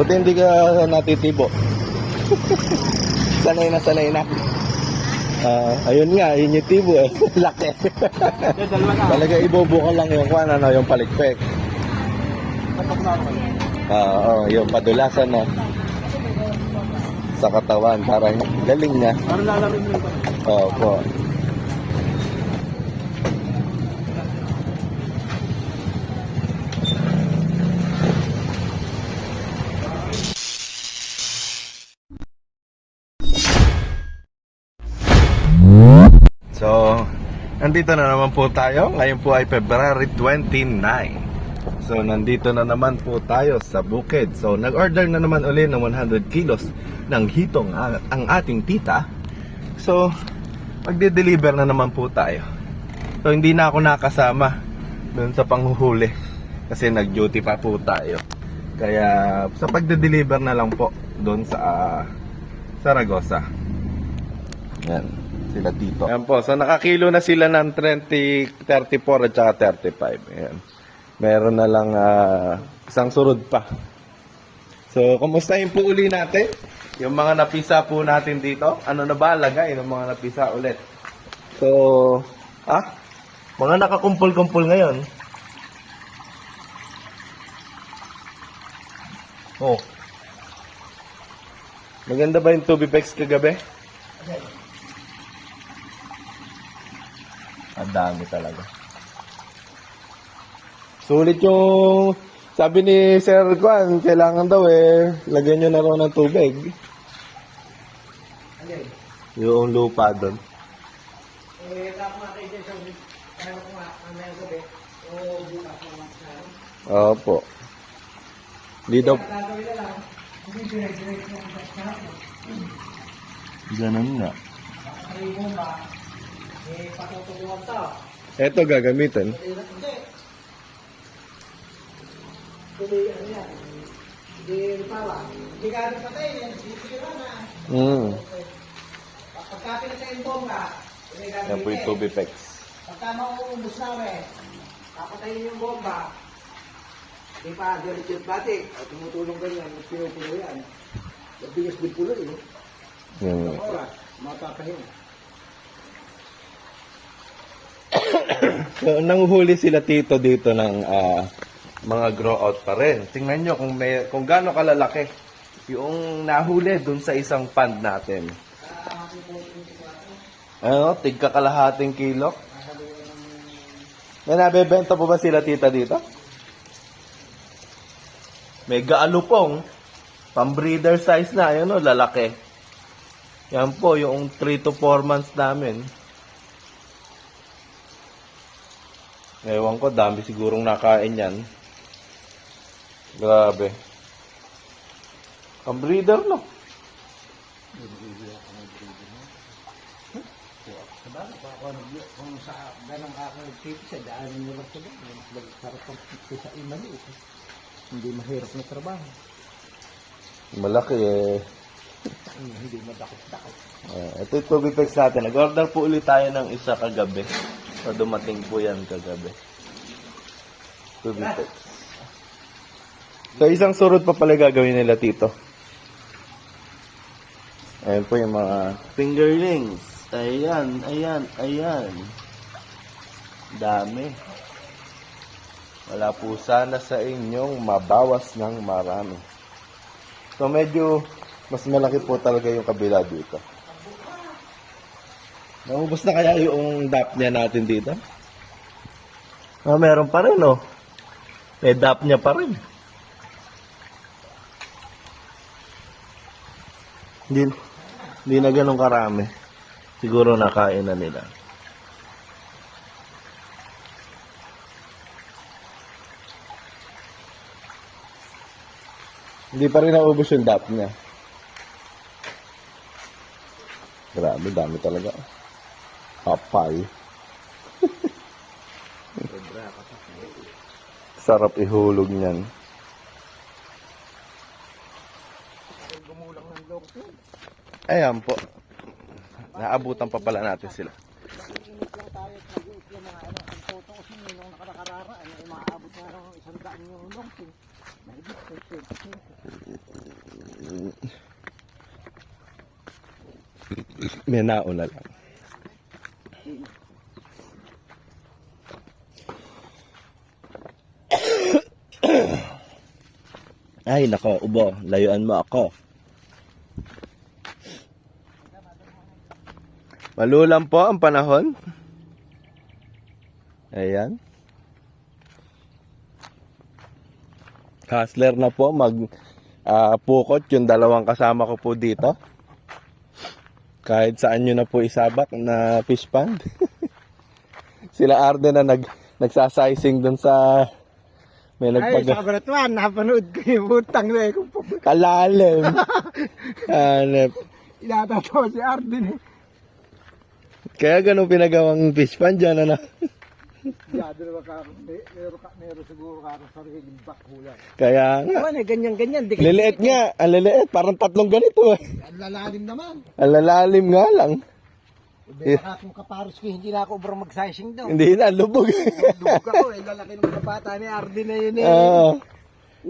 Buti hindi ka natitibo. Sanay na sanay na. Ayun nga, yun yung tibo eh. Laki. Talaga ibubuka lang yung yung palikpik. Yung padulasan no. Sa katawan, parang galing niya. Parang lalamin mo ito. Opo. So, nandito na naman po tayo. Ngayon po ay February 29. So, nandito na naman po tayo sa bukid. So, nag-order na naman ulit ng 100 kilos ng hitong ang ating tita. So, magde-deliver na naman po tayo. So, hindi na ako nakasama doon sa panghuhuli kasi nag-duty pa po tayo. Kaya, sa pagde-deliver na lang po doon sa Zaragoza. Yan, sila dito. Ayan po, so nakakilo na sila ng 30, 34 at saka 35. Ayan. Meron na lang isang surod pa. So, kumustahin po uli natin yung mga napisa po natin dito. Ano na ba lagay ng mga napisa ulit? So, mga nakakumpul-kumpul ngayon. Oh. Maganda ba yung Tubipex kagabi? Ang dami talaga. Sulit yung sabi ni Sir Juan, kailangan daw lagyan nyo na raw ng tubig. Okay. Yung lupa doon. Opo. Di daw. Ganun nga. Ito gagamitin. Pagkapit na yung bomba, Yan po yung Tubipex. pagka mauubos namin, papatayin yung bomba, di pa, galit yung batik, at tumutulong ganyan, pinupulo yan. Mabigas din pulo eh. Sa oras, mapapahin. So, nanguhuli sila tito dito ng mga grow out pa rin. Tingnan nyo kung gaano kalalaki yung nahuli dun sa isang pond natin. Tigka kalahating kilo. May nabebenta po ba sila tita dito? Mega alupong. Pang-breeder size na. Ayun lalaki. Yan po, yung 3 to 4 months namin. Ewan ko, dami sigurong nakain yan. Grabe. Pang-breeder, no? Kung sa ganang kakagpiti sa daanin nyo lang sila, para pang sa imali ito. Hindi mahirap na trabaho. Malaki Hindi madakot-dakot. Ito yung Tubipex natin. Nag-order po ulit tayo ng isa kagabi. So, dumating po yan kagabi. Tubipex. So, isang surod pa pala gagawin nila tito. Ayan po yung mga fingerlings. Ayan, ayan, ayan. Dami. Wala po sana sa inyong mabawas ng marami. So, medyo mas malaki po talaga yung kabila dito. Naubos na kaya yung dap niya natin dito? Meron pa rin, oh. May dap niya pa rin. Hindi na ganun karami. Siguro nakain na nila. Hindi pa rin naubos yung dap niya. Grabe, dami talaga. Kapal. Sarap ihulog niyan. Ayan po. Naabutan pa pala natin sila. Init lang tayo at mag-iit yung mga ang toto kasi nung nakarakaraan, ay maaabot na ng 100 yung longpin. Mahigit 20. May nauna lang. Ay, nako, ubo. Layuan mo ako. Malulam po ang panahon. Ayan. Hustler na po. Pukot yung dalawang kasama ko po dito. Kahit saan nyo na po isabak na fish pond. Sila Arden na nagsasizing dun sa... May Ay, sa kabaratuan, napanood ko yung butang na eh. Kalalim. Hanep. Inatatawa si Arden eh. Kaya ganun pinagawang fish pond dyan, ano? Yado naman meron siguro kakong sariling bakulan. Kaya nga. Ano, ganyan-ganyan. Liliit nga. Ang liliit. Parang tatlong ganito eh. Ang lalalim naman. Ang lalalim nga lang. Baka kung kaparos ko, hindi na ako obrang mag-sizing daw. Hindi na, lubog. Lubog ako eh. Lalaki ng mga bata ni Arden na yun eh. Oo.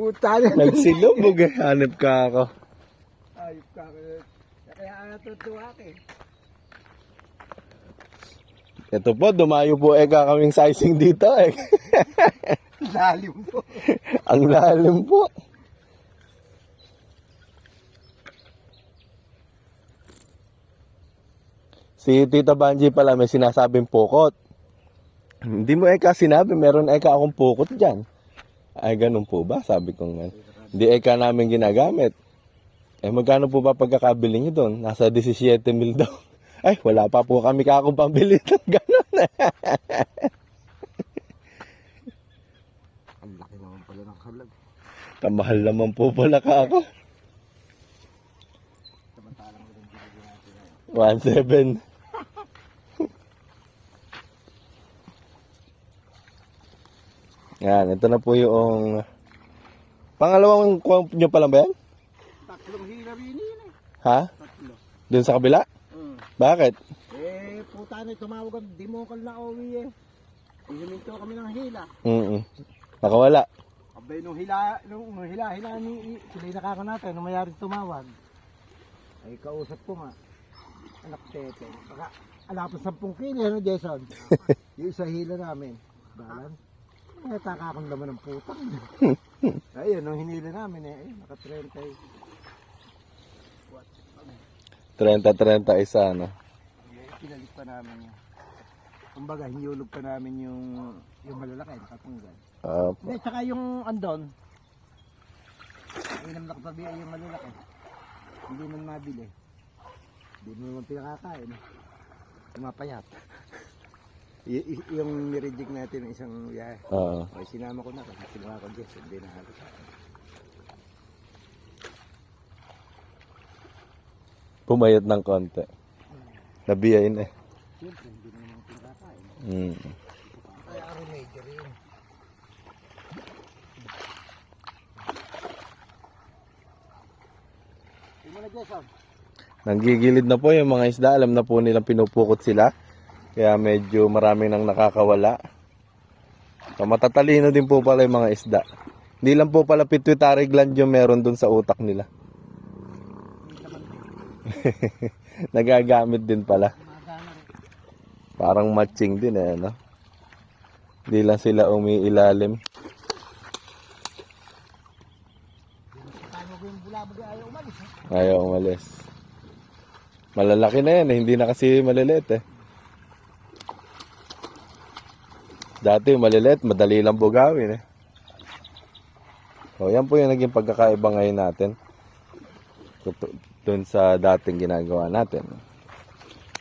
Uta na. Nagsilubog eh. Hanip ka ako. Ayop ka. Kaya natutuwa ka eh. Ito po, dumayo po kaming sizing dito eh. Lalim po. Ang lalim po. Si Tita Banji pala may sinasabing pukot. Hindi mo sinabi, meron akong pukot dyan. Ay, ganun po ba? Sabi ko nga. Hindi namin ginagamit. Magkano po ba pagkakabili nyo doon? Nasa 17,000 daw. Ay, wala pa po kami kakong pambili ng ganun. Ang laki naman pala ng kalag. Kamahal naman po pala ka ako. Samantalang rin natin. 1,700. Yan, ito na po yung pangalawang kuha nyo pa lang ba yan? Tatlong hila rin yun eh. Ha? Tatlo. Doon sa kabila? Bakit? Puta na tumawag ang dimokal na owi eh. Hihiminto kami ng hila. Nakawala. Abay nung hila ni sila yung nakaka natin nung mayari tumawag. Ay kausap ko nga. Anak tete. Baka alapos 10 kilo no Jason. Yung isa hila namin. Balan. Ay takakang laman ng putang. Ayun nung hinila namin eh. Naka 30 isa, no? Pinalit pa namin yun. Kumbaga, hinulog pa namin yung malalaki, nakatunggal. Hindi, tsaka yung andon, inam na katabi ay yung malalaki. Hindi man mabili. Hindi mo naman pinakakain. Tumapayat. Yung nireject natin ng isang biyahe. Ay, sinama ko na kasi sinama ko Jess, hindi na halos. Pumayat ng konti. Nabiyain eh. Siyempre, hindi na naman pinakakain. Ay, aro major yun. Hindi mo na Jason. Nanggigilid na po yung mga isda. Alam na po nilang pinupukot sila. Kaya medyo marami nang nakakawala. So, matatalino din po pala yung mga isda. Hindi lang po pala pituitary gland yung meron dun sa utak nila. Nagagamit din pala. Parang matching din eh, no? Hindi lang sila umiilalim. Ayaw umalis. Malalaki na yan eh, hindi na kasi maliliit eh. Dati maliliit, madali lang bugawin eh. So yan po yung naging pagkakaiba ngayon natin. Doon sa dating ginagawa natin.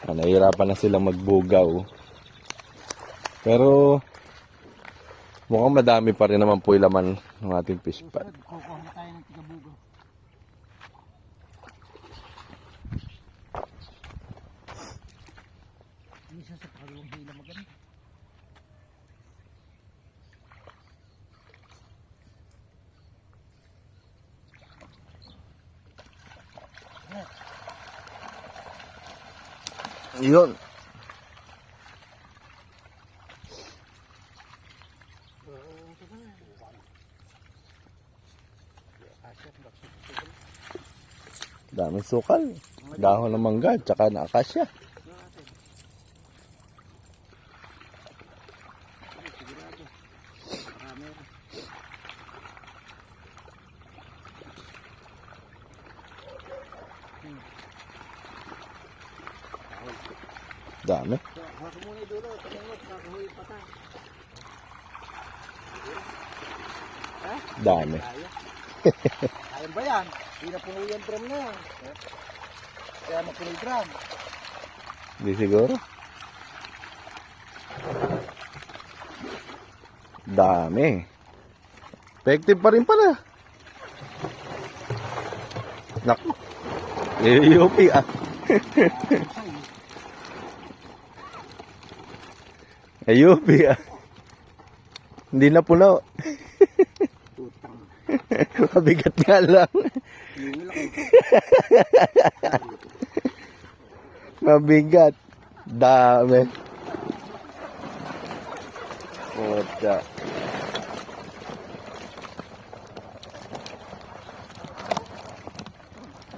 Nahihirapan na silang magbugaw. Pero mukhang madami pa rin naman po yung laman ng ating fish pot. Kukuha na tayo ng tigabugaw. Isa sa kalawang hila maganda. Yun. Daming sukal. Dahon ng mangga, tsaka na akasya. Dami. Hawak mo muna yung dulo. Tumulog. Kakahuy pa ta. Dami. Kaya ba yan? Hindi na puno yung drum na yan. Kaya mapuno yung drum. Hindi siguro. Dami. Effective pa rin pala. Naku. UP ah. UP ah. Hindi na puno. Tutang. Mabigat nga lang. Mabigat. Dami. Puta.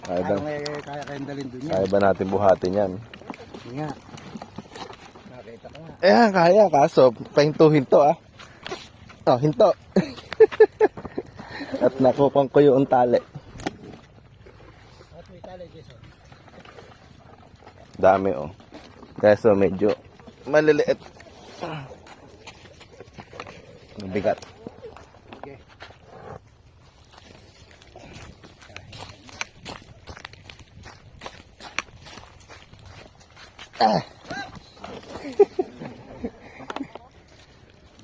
Kaya ba, Kaya kayong dalhin dun yan. kaya ba natin buhatin yan? Hindi nga. Nakita ko nga. Eh, kaya. Kaso, pahintuhin to ah. Oh, hinto. At nakupang ko yung tali. At may tali, Jason. Dami oh. Kaso medyo maliliit. Mabigat. Okay. Ah.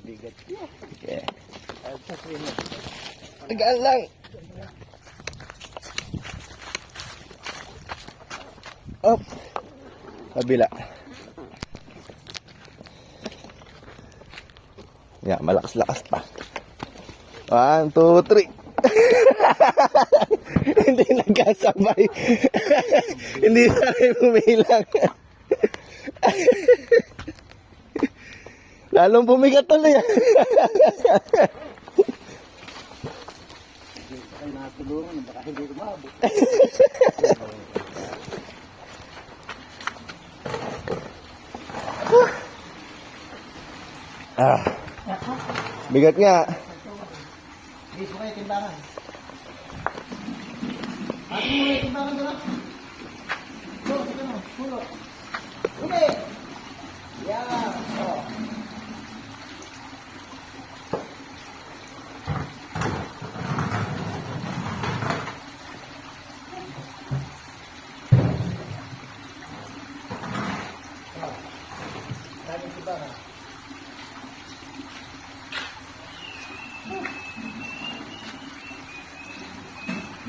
Bigat. Okay. At sa swimmer. Tagaan lang. Up. Kabila. Yeah, malakas-lakas pa. 1, 2, 3. Hindi nagkasabay. Hindi na rin umilang. Lalong bumigat tuloy. Hindi kayo nakatulungan. Baka hindi kumabot. Ah. Bigat nga. Hindi, suka yung timbangan. Ate mo yung timbangan doon. Go, ito mo. Pulo. Uli! Yan. Oh. Kaya yung timbangan.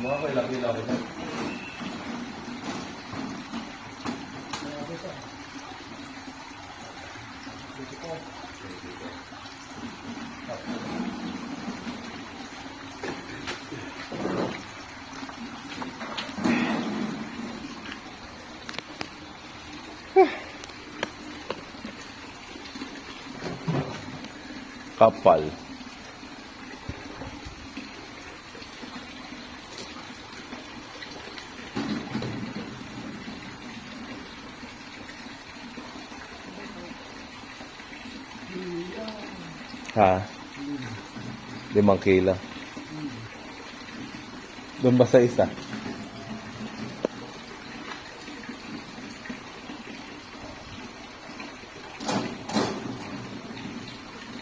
Mga ko ilang kilo ako. Kapal. Ha? 5 kilo. Doon ba sa isa?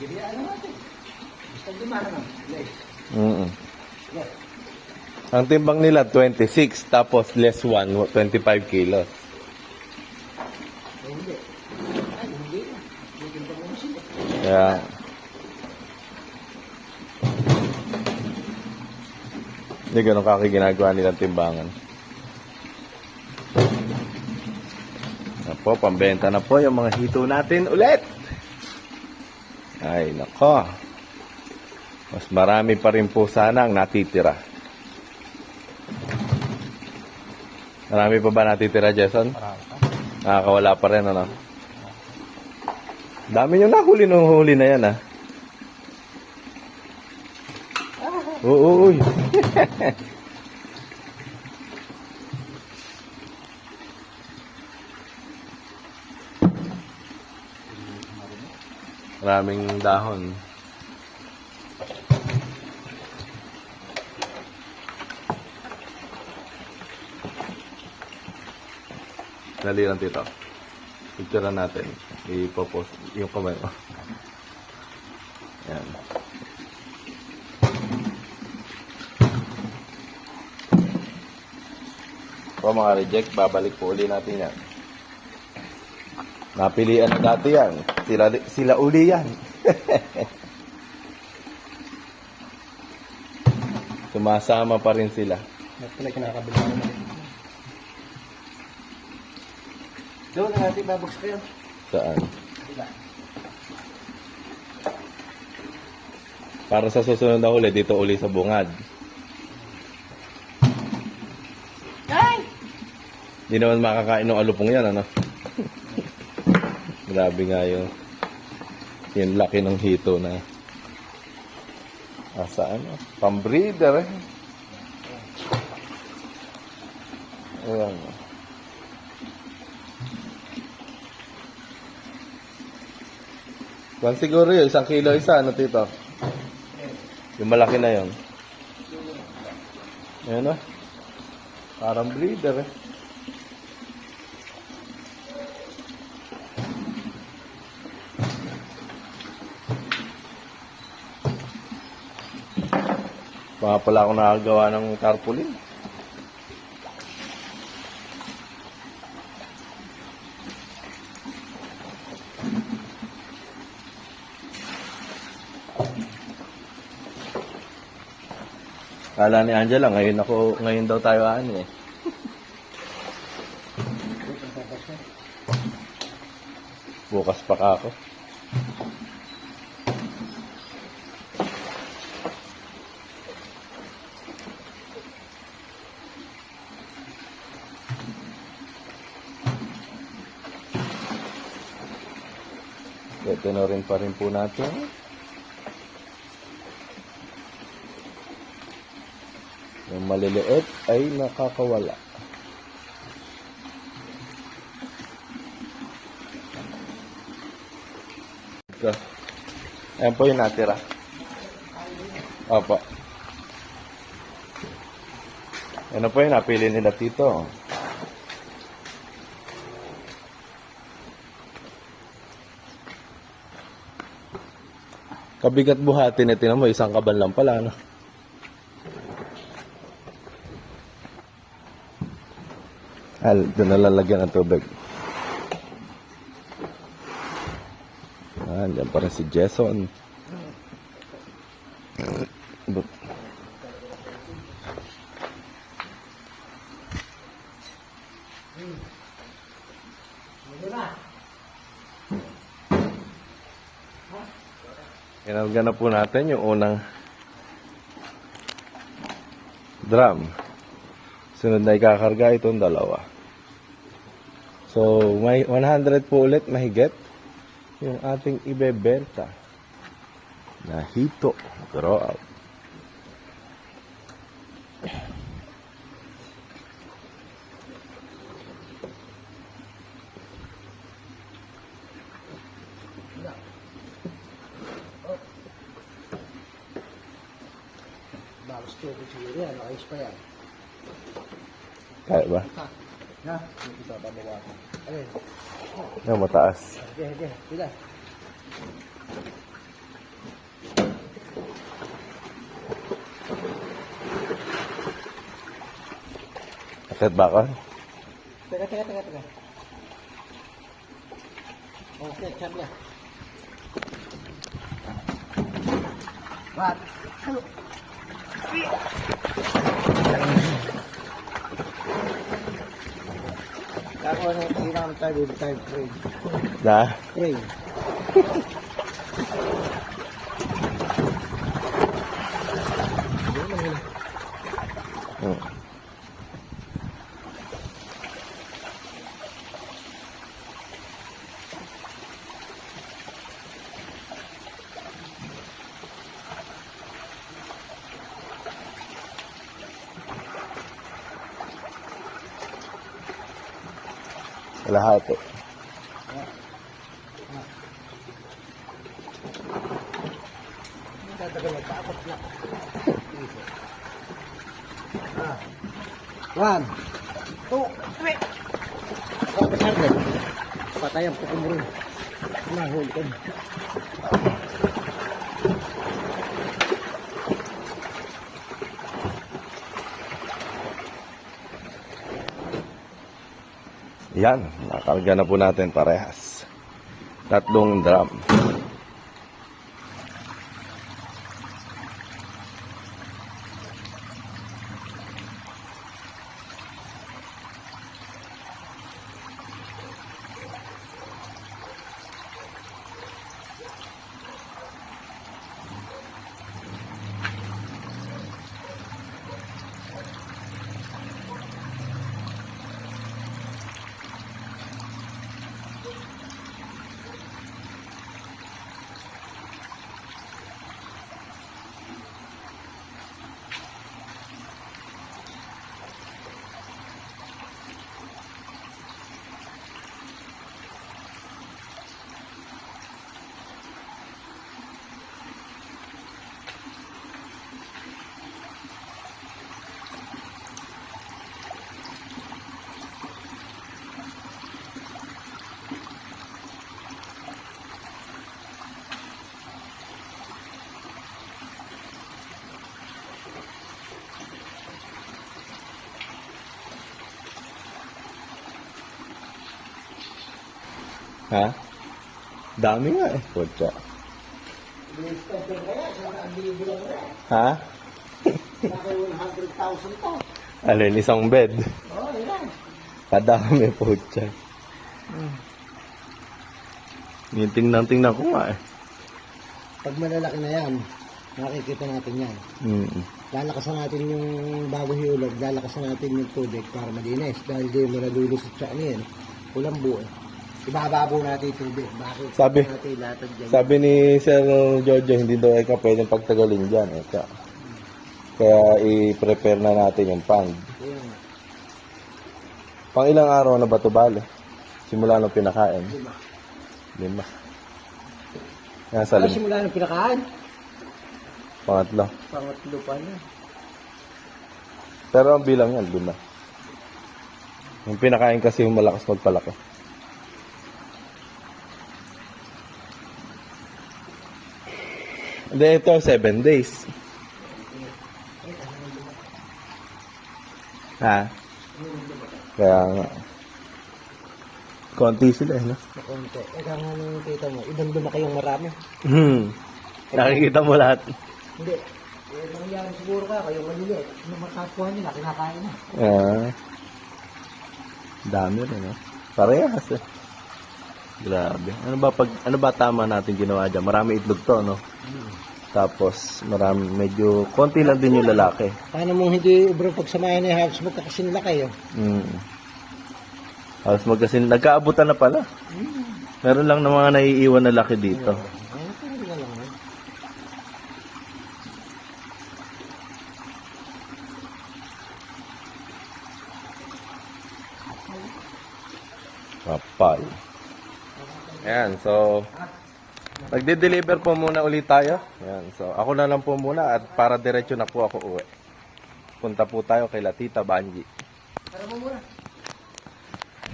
Jadi ano natin? Gusto lima naman. Yes. Yes. Ang timbang nila 26 tapos less 1 25 kilos. Eh, hindi. Ay, hindi na. Hindi timbang mo sila. Kaya hindi ganun kaki ginagawa nilang timbangan. Na po, pambenta na po yung mga hito natin ulit. Ay, nako. Mas marami pa rin po sana ang natitira. Marami pa ba natitira, Jason? Nakakawala pa rin, ano? Dami nyo nahuli nung huli na yan, ah. Oo, uy. Maraming dahon. Dali lang dito. Picture natin. Ipopost yung kamay mo. Yan. So mga reject, babalik po uli natin yan. Napilian na dati yan. Sila uli yan. Sumasama pa rin sila. Ba't pala kinakabila naman? Doon na natin babox kayo. Saan? Diba? Para sa susunod na huli, dito uli sa bungad. Ay! Hindi naman makakain ng alupong yan, ano? Grabe nga yung laki ng hito na. Saan? Pambreeder, eh. Ayan. Kung siguro yun, 1 kilo isa, ano tito? Yung malaki na yun. Ayan o. Parang breeder eh. Baka pala ako nakagawa ng tarpaulin. Kala ni Angela, ngayon daw tayo ano eh. Bukas pa ka ako. Tenorin pa rin po natin. Yung maliliit ay nakakawala. So, ayan po yung natira. Opo. Ano po yung napili nila tito? Kabigat buhati na tinan mo, isang kaban lang pala, no? Doon na lalagyan ng tubig. Diyan pa rin si Jason. Kinalga na po natin yung unang drum. Sunod na ikakarga itong dalawa. So, may 100 po ulit mahigit yung ating ibebenta na hito draw out. Balas ko siguro yan. Ayos pa yan. Kaya ba? Ha? Hindi pa babawasan. Ayun. Yung mataas. Okay. Sila. Akit ba ako? Teka. Okay, chat niya. What? Hello. Ako ano, ginamit tayo dito tayo crane. Na? Crane. Lahat eh. tagal na. Paabot na. One, two, three. Oh, besar din. Patay ang puko mo rin. Nahul ko. Yan, nakarga na po natin parehas. 3 drum. Ha? Dami nga eh. Putya. Ha? Naka 100,000 to. Alin, isang bed. Oh, yan. Kadami putya. Yung tingnan ko nga eh. Pag malalaki na yan, makikita natin yan. Lalakasan natin yung bago hiulog, lalakasan natin yung tubig para malinis. Dahil di mo nalulusot siya ano yan. Ulang buo. Ibababo natin yung tubig. Bakit? Sabi- natin latag dyan. Sabi ni Sir Giorgio, hindi daw eka pwedeng pagtagalin dyan. Eka. Kaya i-prepare na natin yung pond. Ayan. Pang ilang araw na ba ito bale? Simula nung pinakain? 5. 5. Yan sa Ay, simula ng pinakaan. pangatlo. Pangatlo pa na. Pero ang bilang yan, 5. Yung pinakain kasi yung malakas magpalaki. Hindi, ito 7 days. Ha? Kaya nga. Konti sila eh, no? Sa konti. Eka nga nung kita mo, ibang lumaki yung marami. Nakikita mo lahat. Hindi. Eh, nangyari siguro ka, kayong maliliit. Nung makakuha nila, kinakain na. Dami rin, no? Parehas eh. Grabe. Ano ba tama natin ginawa dyan? Marami itlog to, no? Tapos, medyo, konti lang din yung lalaki. Paano mong hindi bro pagsamahin na halos magkakasin laki yun? Halos nagkaabutan na pala. Meron lang na mga naiiwan na laki dito. Ay, parang na lang. Kapal. Ayan, so nagde-deliver po muna ulit tayo. Ayan, so ako na lang po muna at para diretso na po ako uwi. Punta po tayo kay Tita Banji.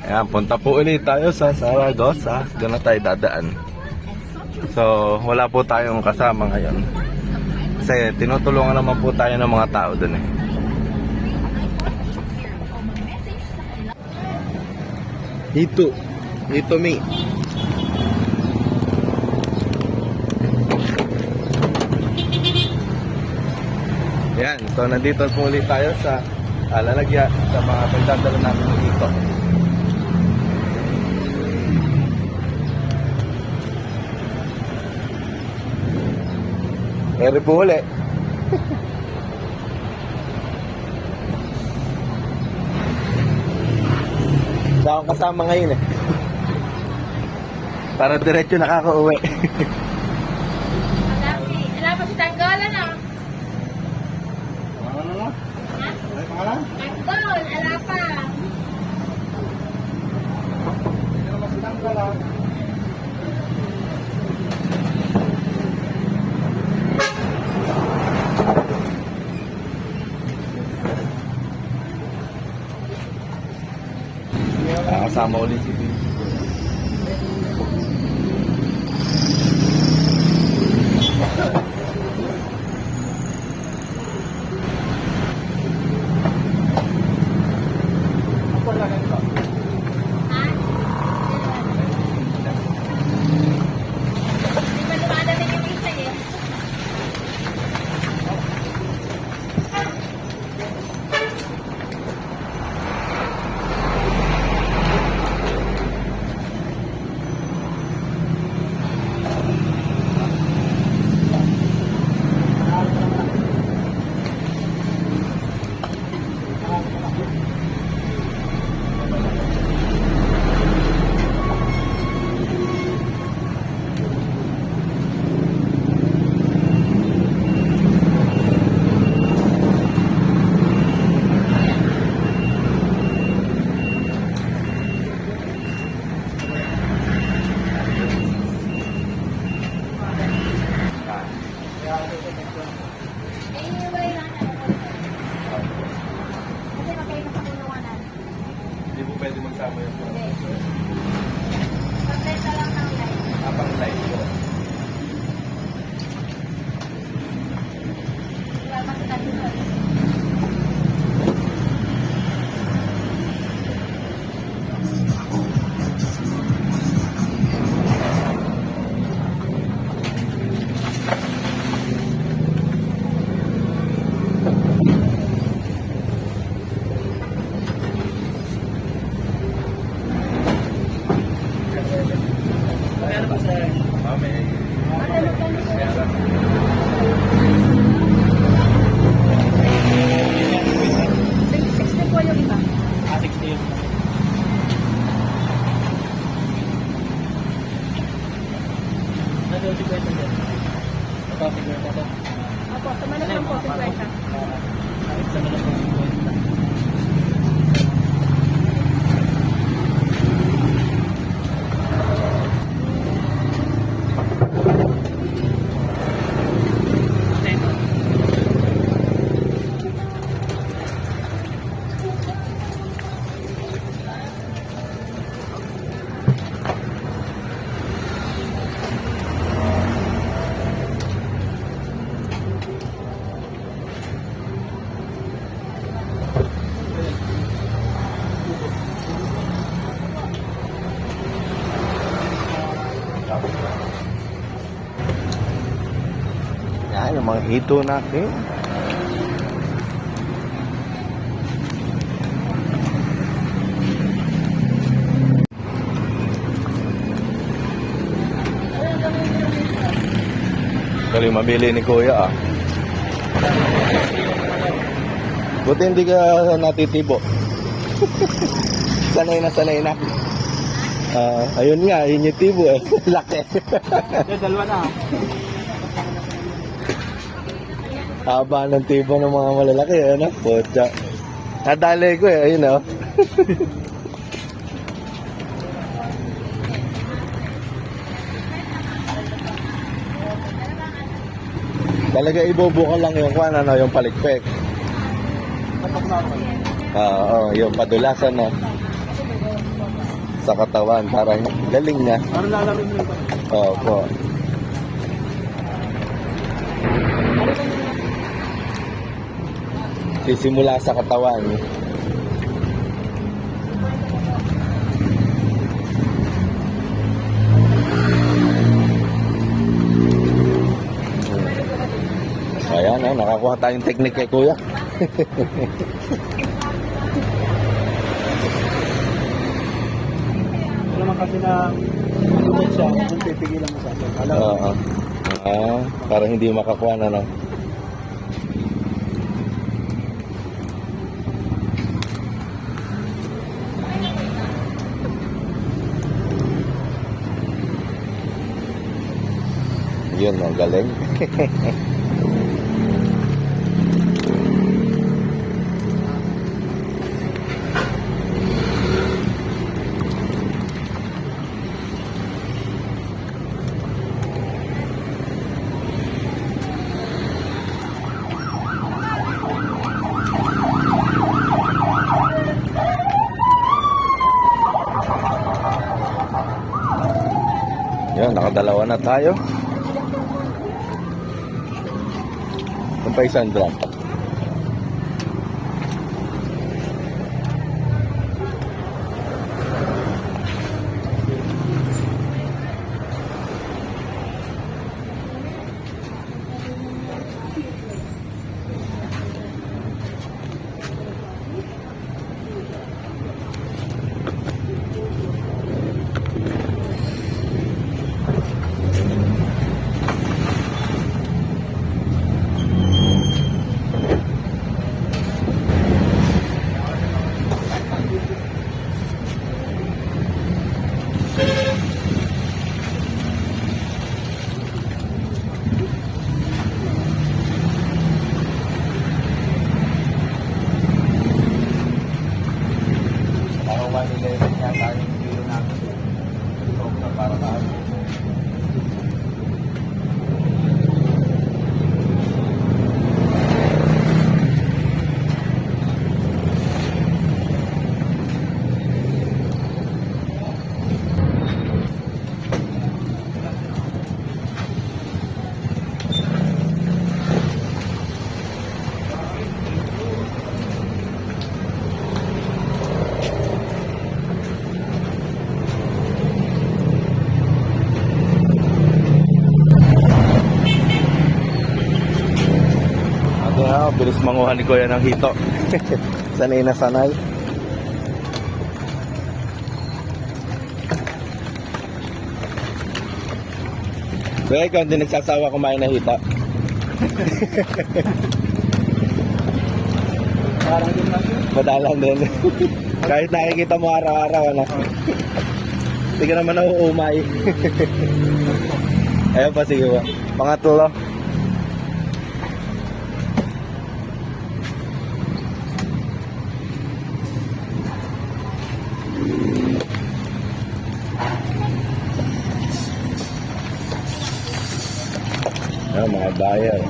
Ayan, punta po ulit tayo sa Saragossa. Doon na tayo dadaan. So, wala po tayong kasama ngayon. Kasi tinutulungan naman po tayo ng mga tao doon eh. Dito me. Yan, so nandito po ulit tayo sa lalagyan sa mga pagdadala namin dito. Eri po ulit. Sa akong kasama ngayon eh. Para diretso nakaka-uwi. Wala pa si Tanggolan ah. Ano na? Ha? Ay, pangalan? Tanggol, wala pa. Hindi naman silang kala. Kasama ulit si Vince. Ako lang ito. Ha? Di ba dumadating yung isa eh? Eh, iiwalay lang ano ko. Kasi magkaiba sa kulungan na. Hindi po pwede magsama yung Hindi. Pag-renta lang ng light. Apang live ko. Wala mas natin doon. Ano ba sir? Mami. Six na po yung iba. 60 yun. Ano si Kwenta dyan? Ito, si Kwenta to. Opo, sumanap lang po, 50. Sa mga po si Kwenta. Yan, yung mga hito natin. Galing mabili ni Kuya ah. Buti hindi ka natitibo. Sanay na. Ayun nga, yun yung tibo eh. Laki. Dalawa na. Haba ng tibo ng mga malalaki, ano? Potya. Nadali ko eh, ayun oh. Talaga ibubuka lang yung kwan, ano, yung palikpik. Oo, yung padulasan, no? Sa katawan, parang galing niya. Parang lalaro mo ito. Opo. Sisimula sa katawan. Ayan, nakakuha tayong technique kay Kuya. Ano naman kasi na lupit siya, kung pipigilan mo sa akin. Alam mo. Oo. Para hindi makakuha na, no? Yun, ang galing. Dalawa na tayo. Ito pa isang drum. Ako ba nila yung yata yung video namin. Ito na para tayo. Bilis manguha ni Kuya ng hito. Sanay na sanay. Kuya, ikaw hindi nagsasawa kumain ng hito. Parang din lang yun. Madalang din. Kahit nakikita mo araw-araw, ano? Hindi ka naman nauumay. Ayun pa, sige ba? Pangatlo. Ayan, mga buyer.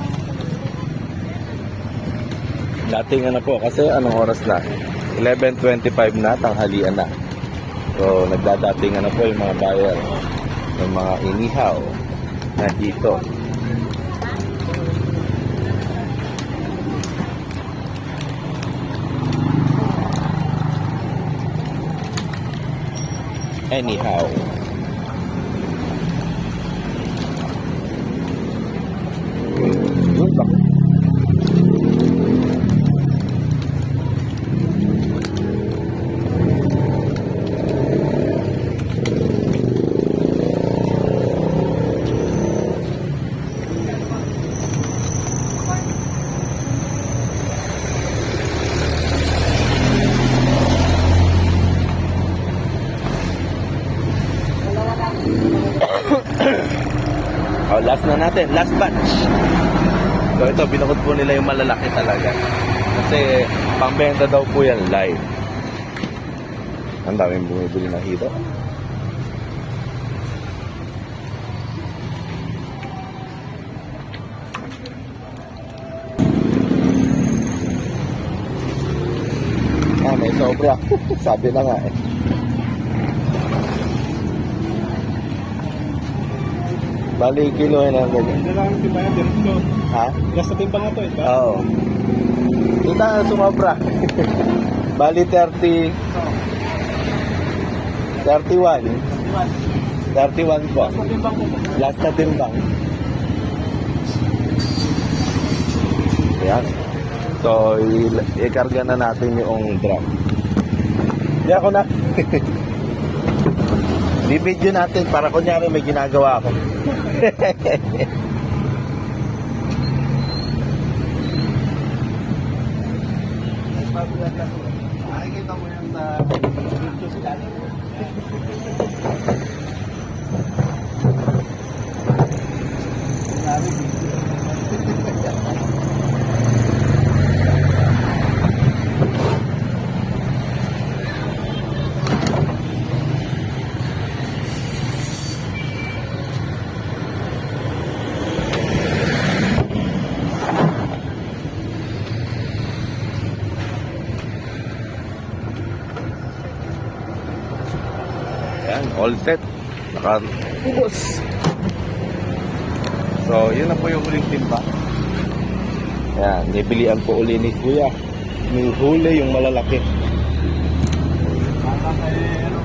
Dating ano po, kasi anong oras na? 11:25 na, tanghalian na. So, nagdadating ano po yung mga buyer. Yung mga inihaw na dito. Anyhow. Yun lang. Oh, last na natin, last batch. So ito, binukod po nila yung malalaki talaga. Kasi pambenta daw po yan live. Ang daming bumibili ng hito. Ah, may sobra. Sabi na nga eh. Bali, kilo na lang ganyan. Hindi lang yung timbang yan, dito. Ha? Gas na timbang nga to eh. Oo. Kita na sumabra. Bali 30, 31. 31 po. Gas na timbang ko. Last na timbang. Yan. So, i-karga na natin yung drum. Hindi ako na. Bibidyo natin para kunyari may ginagawa ako. Nakikita mo yung video sa channel. Ayan, all set. Naka-ubos. So, yun na po yung huling timba. Ayan, nibilian po uli ni Kuya. Yung huli, yung malalaki.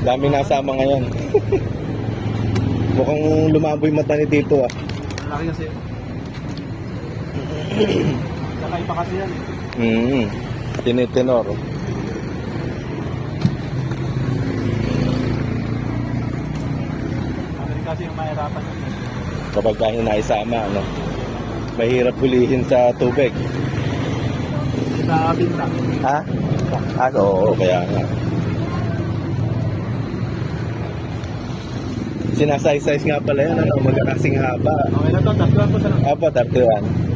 Dami nasama ngayon. Mukhang lumaboy mata ni Tito ah. Malaki kasi. Kakaiba kasi yan. Tinitenor. Kasi yung mahirapan yun. Kapag dahil naisama, ano? Mahirap hulihin sa tubig. Sa binta. Ha? Oo, kaya nga. Sinasize nga pala yan, ano? Magkakasing haba. Okay na to, tatluan po sa lang. Apo, 31.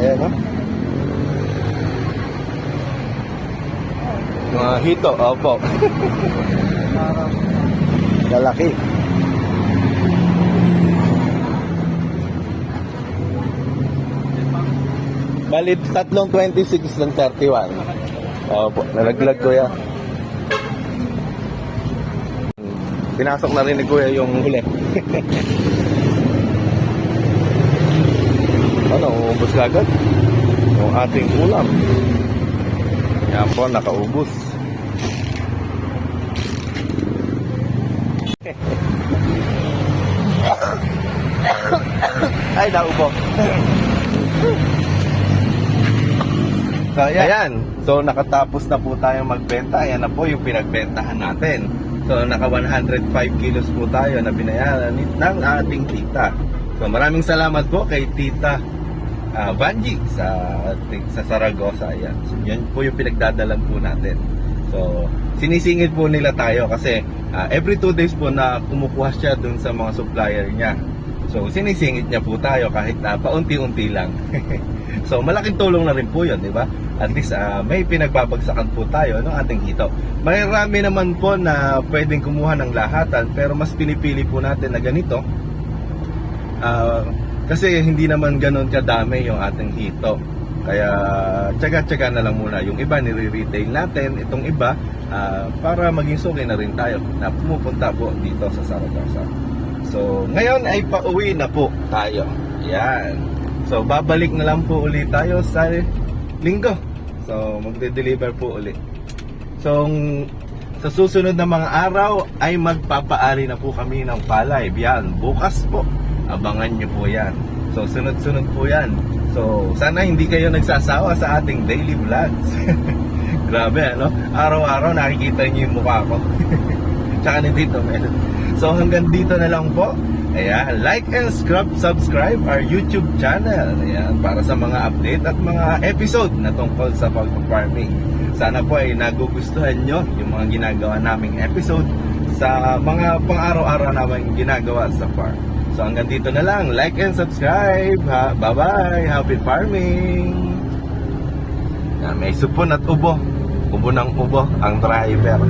Ayan, no? Mga hito, opo. Lalaki. Bali, tatlong 26 ng 31. Opo, nalaglag ko yan. Pinasok na rin ni Kuya yung huli. Ano, uubos ka agad? Yung ating ulam. Yan po, nakaubos. Ay, naubo. So, ayan. So, nakatapos na po tayong magbenta. Ayan na po yung pinagbentahan natin. So, naka 105 kilos po tayo na binayaran ng ating tita. So, maraming salamat po kay Tita Vanji sa Saragossa. Ayan. So, yan po yung pinagdadalan po natin. So, sinisingit po nila tayo kasi every 2 days po na kumukuha siya dun sa mga supplier niya. So, sinisingit niya po tayo kahit paunti-unti lang. So, malaking tulong na rin po yun, di ba? At least may pinagbabagsakan po tayo ng ating hito. Marami naman po na pwedeng kumuha ng lahatan, pero mas pinipili po natin na ganito. Kasi hindi naman ganun kadami yung ating hito. Kaya tsaga-tsaga na lang muna. Yung iba nire-retail natin, itong iba para maging suki na rin tayo na pumupunta po dito sa Saragossa. So, ngayon ay pauwi na po tayo. Yan. So, babalik na lang po ulit tayo sa linggo. So, magde-deliver po ulit. So, sa susunod na mga araw ay magpapaari na po kami ng palay. Yan, bukas po. Abangan nyo po yan. So, sunod-sunod po yan. So, sana hindi kayo nagsasawa sa ating daily vlogs. Grabe, ano? Araw-araw nakikita nyo yung mukha ko. Tsaka ni Tito Mel. So, hanggang dito na lang po. Ayan, like and subscribe our YouTube channel. Ayan, para sa mga update at mga episode na tungkol sa pag-farming. Sana po ay nagugustuhan nyo yung mga ginagawa naming episode sa mga pang-araw-araw namin ginagawa sa farm. So hanggang dito na lang. Like and subscribe. Bye-bye. Happy farming. May supon at ubo. Ubo ng ubo ang driver.